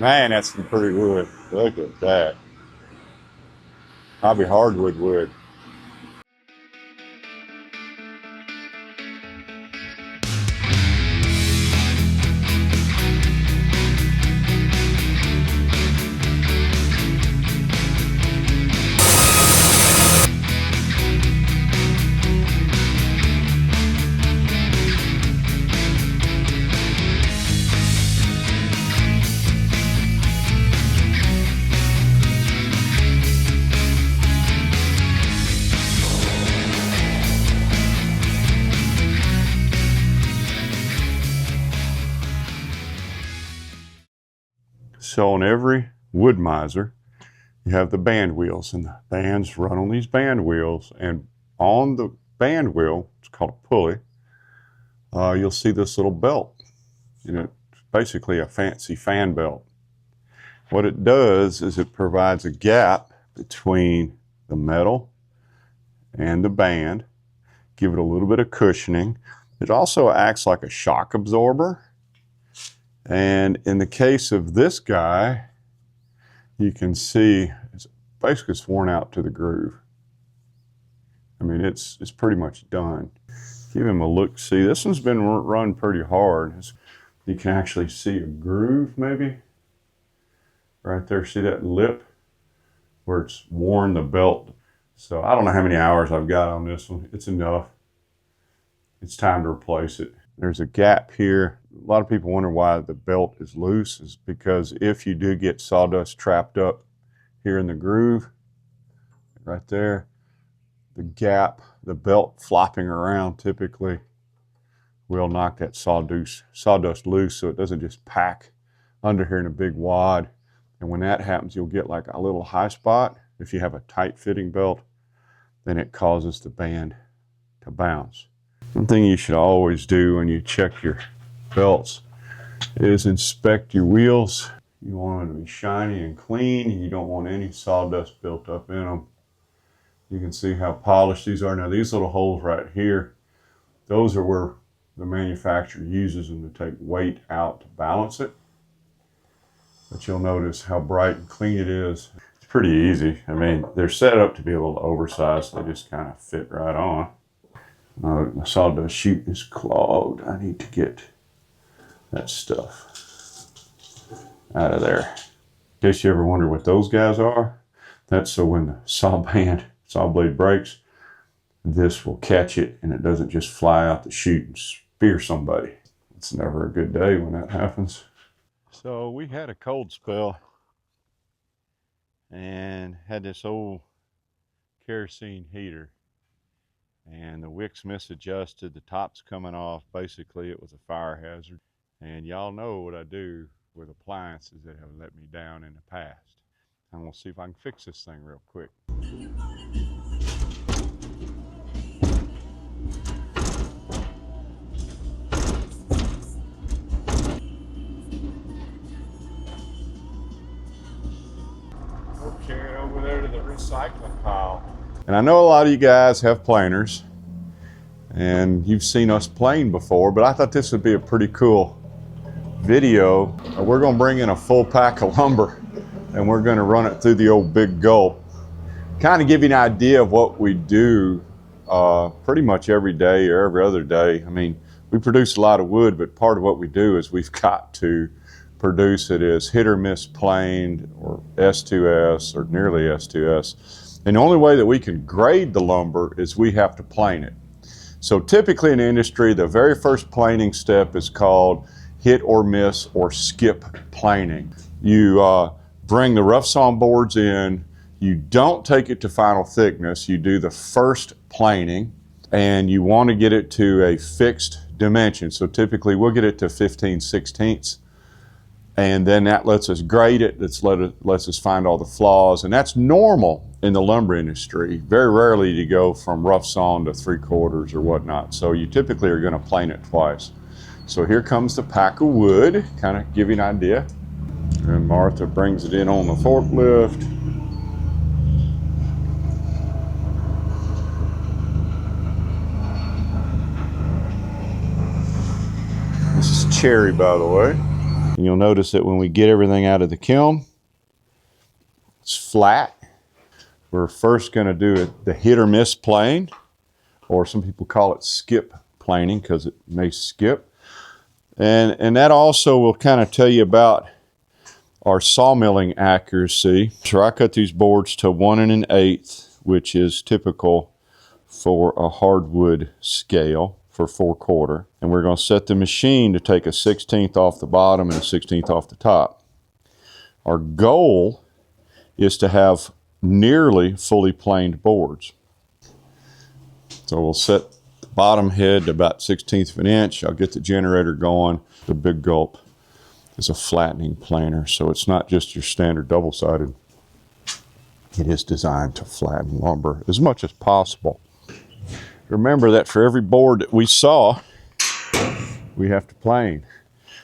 Man, that's some pretty wood. Look at that. Probably hardwood wood. So on every wood miser, you have the band wheels, and the bands run on these band wheels. And on the band wheel, it's called a pulley, you'll see this little belt. And it's basically a fancy fan belt. What it does is it provides a gap between the metal and the band, give it a little bit of cushioning. It also acts like a shock absorber. And in the case of this guy, you can see it's basically worn out to the groove. I mean, it's pretty much done. Give him a look. See, this one's been run pretty hard. You can actually see a groove maybe right there. See that lip where it's worn the belt. So I don't know how many hours I've got on this one. It's enough. It's time to replace it. There's a gap here. A lot of people wonder why the belt is loose. It's because if you do get sawdust trapped up here in the groove, right there, the gap, the belt flopping around typically will knock that sawdust loose so it doesn't just pack under here in a big wad. And when that happens, you'll get like a little high spot. If you have a tight fitting belt, then it causes the band to bounce. One thing you should always do when you check your belts is inspect your wheels. You want them to be shiny and clean. You don't want any sawdust built up in them. You can see how polished these are. Now these little holes right here, those are where the manufacturer uses them to take weight out to balance it. But you'll notice how bright and clean it is. It's pretty easy. I mean, they're set up to be a little oversized, so they just kind of fit right on. My sawdust chute is clogged. I need to get that stuff out of there. In case you ever wonder what those guys are, that's so when the saw blade breaks, this will catch it and it doesn't just fly out the chute and spear somebody. It's never a good day when that happens. So we had a cold spell and had this old kerosene heater. And the wicks misadjusted, the top's coming off. Basically, it was a fire hazard. And y'all know what I do with appliances that have let me down in the past. I'm gonna see if I can fix this thing real quick. We'll carry it over there to the recycling pile. And I know a lot of you guys have planers and you've seen us plane before, but I thought this would be a pretty cool video. We're gonna bring in a full pack of lumber and we're gonna run it through the old big gulp. Kind of give you an idea of what we do pretty much every day or every other day. I mean, we produce a lot of wood, but part of what we do is we've got to produce it as hit or miss planed or S2S or nearly S2S. And the only way that we can grade the lumber is we have to plane it. So typically in the industry, the very first planing step is called hit or miss or skip planing. You bring the rough sawn boards in, you don't take it to final thickness, you do the first planing, and you want to get it to a fixed dimension. So typically we'll get it to 15/16. And then that lets us grade it, lets us find all the flaws, and that's normal in the lumber industry. Very rarely do you go from rough sawn to 3/4 or whatnot. So you typically are gonna plane it twice. So here comes the pack of wood, kind of give you an idea. And Martha brings it in on the forklift. This is cherry, by the way. And you'll notice that when we get everything out of the kiln, it's flat. We're first going to do the hit or miss plane, or some people call it skip planing because it may skip. And that also will kind of tell you about our sawmilling accuracy. So I cut these boards to 1 1/8, which is typical for a hardwood scale for 4/4. And we're going to set the machine to take a 1/16 off the bottom and a 1/16 off the top. Our goal is to have nearly fully planed boards. So we'll set the bottom head to about 1/16 of an inch. I'll get the generator going. The Big Gulp is a flattening planer, so it's not just your standard double-sided. It is designed to flatten lumber as much as possible. Remember that for every board that we saw, we have to plane.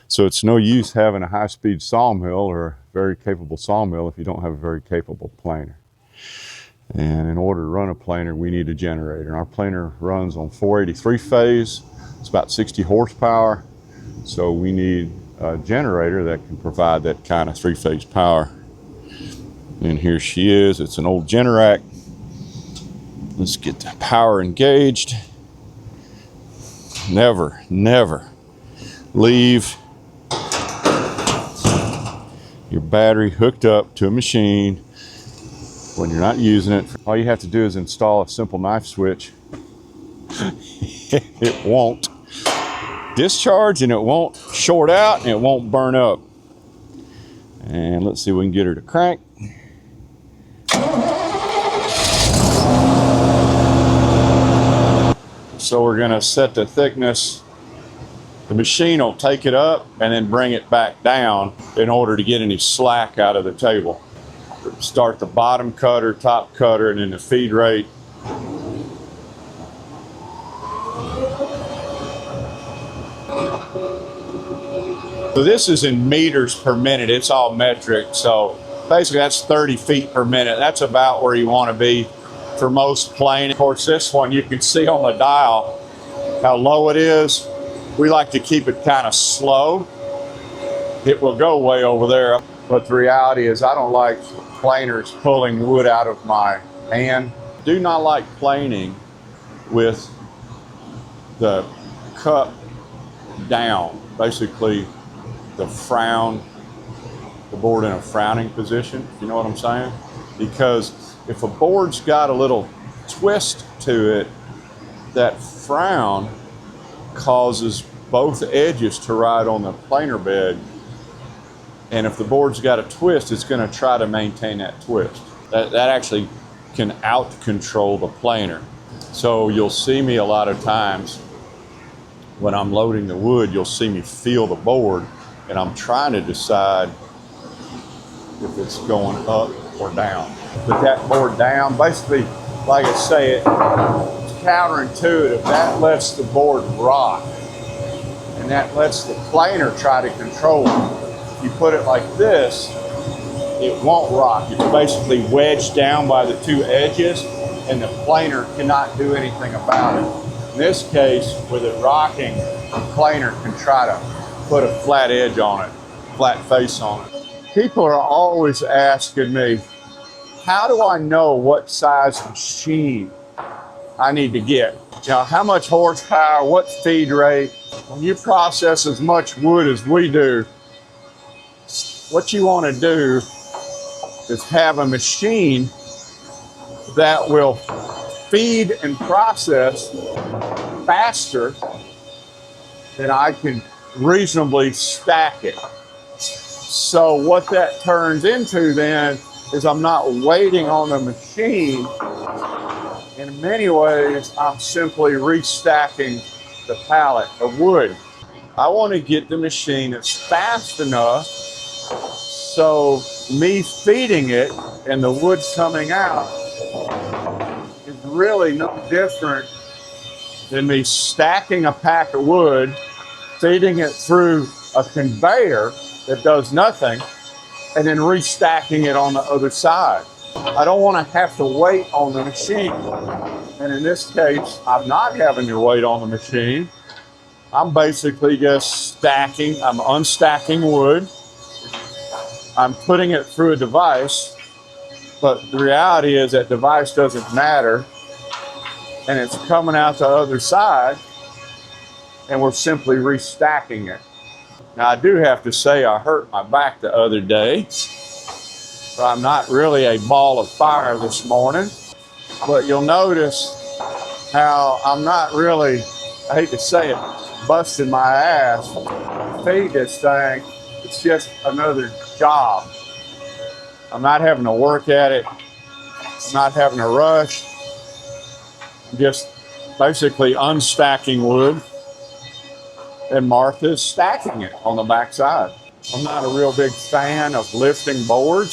So it's no use having a high-speed sawmill or a very capable sawmill if you don't have a very capable planer. And in order to run a planer, we need a generator. And our planer runs on 483 phase. It's about 60 horsepower. So we need a generator that can provide that kind of 3-phase power. And here she is. It's an old Generac. Let's get the power engaged. Never, never leave your battery hooked up to a machine when you're not using it. All you have to do is install a simple knife switch. It won't discharge and it won't short out and it won't burn up. And let's see if we can get her to crank. So we're going to set the thickness. The machine will take it up and then bring it back down in order to get any slack out of the table. Start the bottom cutter, top cutter, and then the feed rate. So this is in meters per minute. It's all metric. So basically that's 30 feet per minute. That's about where you want to be for most planing. Of course, this one you can see on the dial how low it is. We like to keep it kind of slow. It will go way over there. But the reality is I don't like planers pulling wood out of my hand. Do not like planing with the cup down. Basically the board in a frowning position, if you know what I'm saying. Because if a board's got a little twist to it, that frown causes both edges to ride on the planer bed. And if the board's got a twist, it's going to try to maintain that twist. That actually can out control the planer. So you'll see me a lot of times when I'm loading the wood, you'll see me feel the board and I'm trying to decide if it's going up or down. Put that board down. Basically, like I say, it's counterintuitive. That lets the board rock and that lets the planer try to control it. If you put it like this, it won't rock. It's basically wedged down by the two edges and the planer cannot do anything about it. In this case, with it rocking, the planer can try to put a flat edge on it, flat face on it. People are always asking me, how do I know what size machine I need to get? You know, how much horsepower, what feed rate? When you process as much wood as we do, what you want to do is have a machine that will feed and process faster than I can reasonably stack it. So what that turns into then is I'm not waiting on the machine. In many ways, I'm simply restacking the pallet of wood. I want to get the machine that's fast enough so me feeding it and the wood's coming out is really no different than me stacking a pack of wood, feeding it through a conveyor that does nothing, and then restacking it on the other side. I don't want to have to wait on the machine. And in this case, I'm not having to wait on the machine I'm basically just stacking, I'm unstacking wood. I'm putting it through a device, but the reality is that device doesn't matter, and it's coming out the other side, and we're simply restacking it. Now, I do have to say I hurt my back the other day, so I'm not really a ball of fire this morning, but you'll notice how I'm not really, I hate to say it, busting my ass to feed this thing. It's just another job. I'm not having to work at it. I'm not having to rush. I'm just basically unstacking wood, and Martha's stacking it on the backside. I'm not a real big fan of lifting boards.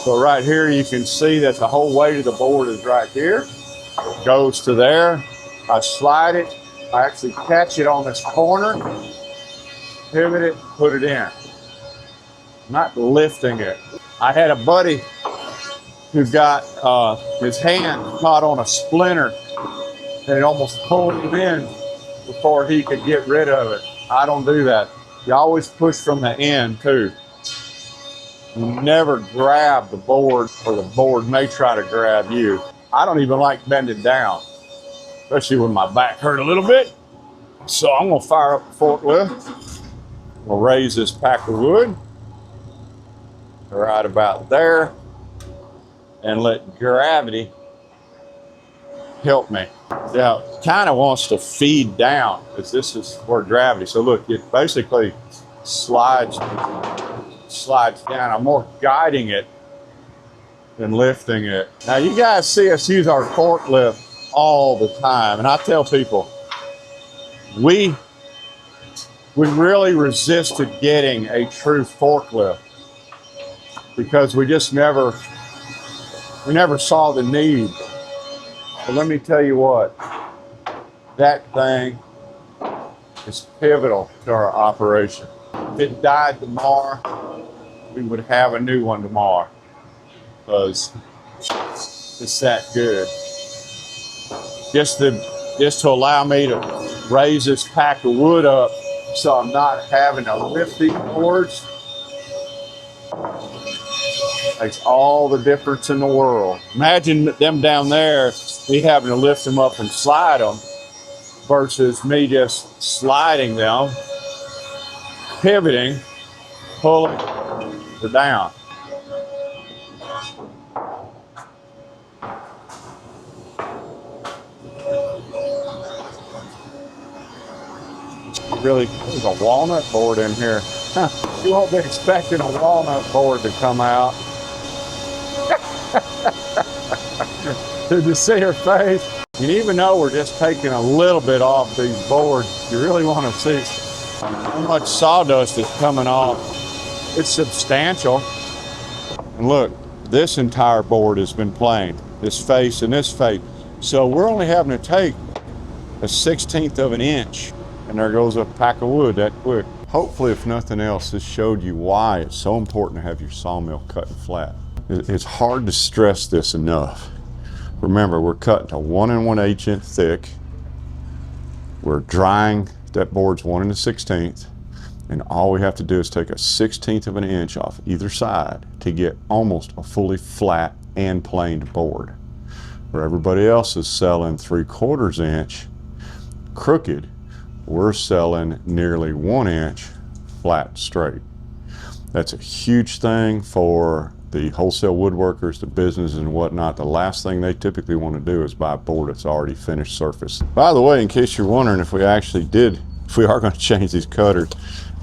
So right here you can see that the whole weight of the board is right here. It goes to there. I slide it. I actually catch it on this corner, pivot it, put it in. I'm not lifting it. I had a buddy who got his hand caught on a splinter and it almost pulled him in before he could get rid of it. I don't do that. You always push from the end too. You never grab the board, or the board may try to grab you. I don't even like bending down, especially when my back hurt a little bit. So I'm gonna fire up the forklift. We'll raise this pack of wood right about there and let gravity help me. Now, it kind of wants to feed down because this is where gravity. So look, it basically slides down. I'm more guiding it than lifting it. Now, you guys see us use our forklift all the time, and I tell people we really resisted getting a true forklift because we never saw the need. But let me tell you what, that thing is pivotal to our operation. If it died tomorrow, we would have a new one tomorrow because it's that good. Just to allow me to raise this pack of wood up so I'm not having to lift these boards makes all the difference in the world. Imagine them down there, me having to lift them up and slide them versus me just sliding them, pivoting, pulling it down. Really, there's a walnut board in here. Huh. You won't be expecting a walnut board to come out. Did you see her face? And even though we're just taking a little bit off these boards, you really want to see how much sawdust is coming off. It's substantial. And look, this entire board has been planed, this face and this face. So we're only having to take a 1/16 of an inch, and there goes a pack of wood that quick. Hopefully, if nothing else, this showed you why it's so important to have your sawmill cut and flat. It's hard to stress this enough. Remember, we're cutting to 1 1/8 inch thick. We're drying, that board's 1 1/16, and all we have to do is take a 1/16 of an inch off either side to get almost a fully flat and planed board. Where everybody else is selling 3/4 inch crooked, we're selling nearly 1 inch flat straight. That's a huge thing for the wholesale woodworkers, the businesses and whatnot. The last thing they typically want to do is buy a board that's already finished surface. By the way, in case you're wondering if we are going to change these cutters,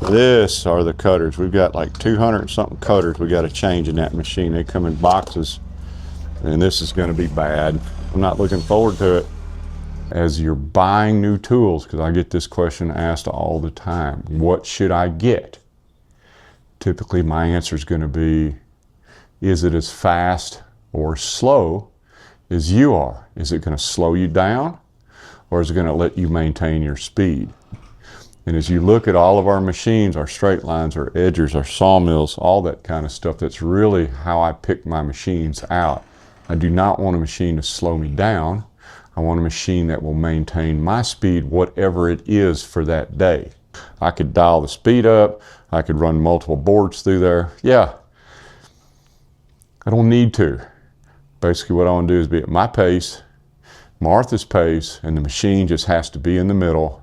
this are the cutters. We've got like 200 and something cutters we got to change in that machine. They come in boxes, and this is going to be bad. I'm not looking forward to it. As you're buying new tools, because I get this question asked all the time, what should I get? Typically my answer is going to be, is it as fast or slow as you are? Is it going to slow you down, or is it going to let you maintain your speed? And as you look at all of our machines, our straight lines, our edgers, our sawmills, all that kind of stuff, that's really how I pick my machines out. I do not want a machine to slow me down. I want a machine that will maintain my speed, whatever it is for that day. I could dial the speed up. I could run multiple boards through there. Yeah, I don't need to. Basically what I want to do is be at my pace, Martha's pace, and the machine just has to be in the middle,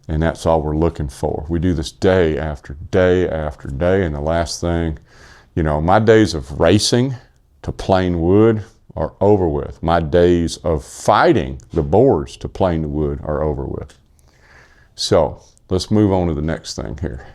and that's all we're looking for. We do this day after day after day, and the last thing, you know, my days of racing to plane wood are over with. My days of fighting the boards to plane the wood are over with. So let's move on to the next thing here.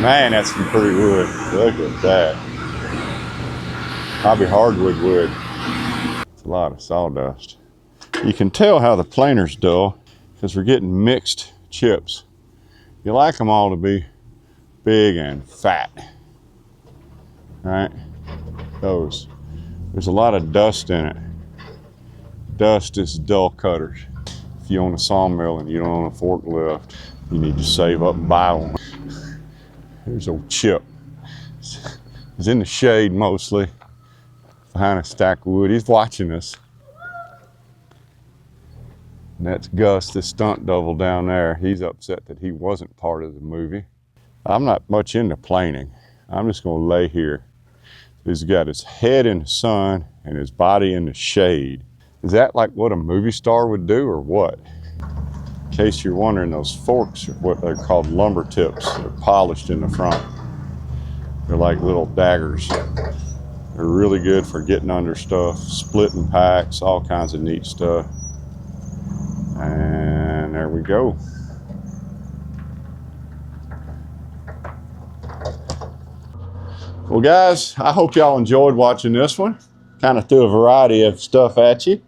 Man, that's some pretty wood. Look at that. Probably hardwood wood. It's a lot of sawdust. You can tell how the planer's dull because we're getting mixed chips. You like them all to be big and fat, right? Those. There's a lot of dust in it. Dust is dull cutters. If you own a sawmill and you don't own a forklift, you need to save up and buy one. Here's old Chip. He's in the shade mostly, behind a stack of wood. He's watching us. And that's Gus, the stunt double down there. He's upset that he wasn't part of the movie. I'm not much into planing. I'm just gonna lay here. He's got his head in the sun and his body in the shade. Is that like what a movie star would do or what? In case you're wondering, those forks are what they're called lumber tips. They're polished in the front. They're like little daggers. They're really good for getting under stuff, splitting packs, all kinds of neat stuff. And there we go. Well, guys, I hope y'all enjoyed watching this one. Kind of threw a variety of stuff at you.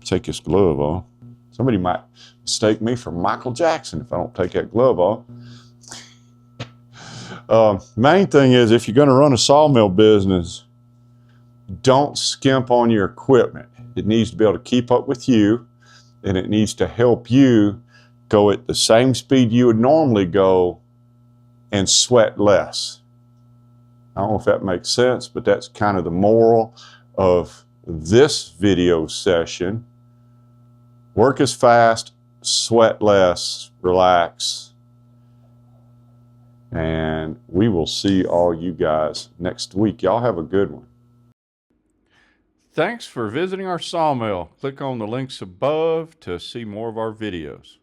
Take this glove off. Somebody might mistake me for Michael Jackson if I don't take that glove off. Main thing is, if you're going to run a sawmill business, don't skimp on your equipment. It needs to be able to keep up with you, and it needs to help you go at the same speed you would normally go and sweat less. I don't know if that makes sense, but that's kind of the moral of this video session. Work as fast, sweat less, relax, and we will see all you guys next week. Y'all have a good one. Thanks for visiting our sawmill. Click on the links above to see more of our videos.